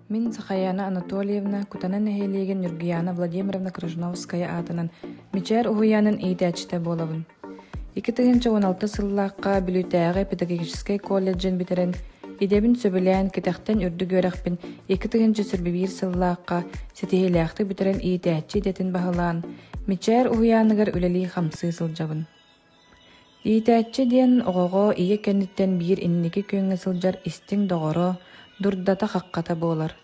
Мин Захаяна Анатольевна, кутанан эхелеген Нургияна Владимировна Крыжновская атынан мичер уhuянын ийтәчтә болабын. 2016 сыллаққа бүлүтәгә педагогический колледжин битерен идебин сөбелән китәхтән үрдү görәхпин 2021 сыллаққа сетехиләхты битерен ийтәчи детін баһалан мичер уhuяныгар үлели хамсы сылжабын. Ийтәчи ден оғого ие кенниттен бир инники көңгө сылжар истиң доғоро дурдата хаққата болар.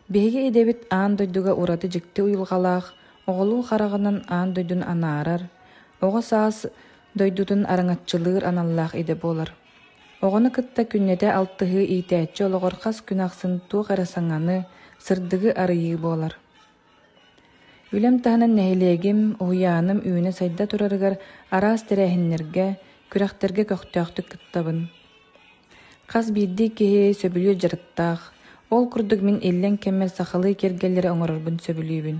Беге идебит аан дойдуга ураты жикти уйулгалаах, оголуу харагынан аан дойдун анаарар, ого саас дойдутун араңатчылыыр аналлаах иде болар. Огону кытта күннете алтыгы ийтәчи ологор хас күнахсын туох арасаңаны, сырдыгы арыйы болар. Үлем таһынан нәһилегим, уяным үйүнө сайда турарыгар араас терәһиннерге, күрәхтерге көктөктүк кыттабын. Қас бидди кеһи сөбүлү жарыттаах, ол курдук мин иллен кеммел сахалы кергеллери оңорорбун сөбүлүүбүн.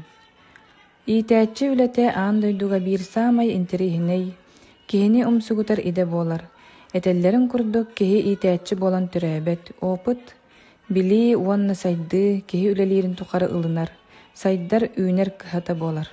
Ийтәчи үлете аан дойдуга бир самай интерихиней, кихини умсугутар иде болар. Этеллерин курдук кеһи ийтәчи болан түрәбет, опыт, били уонна сайды, кеһи үлелерин тухары ылынар, сайдар үүнер кыһата болар.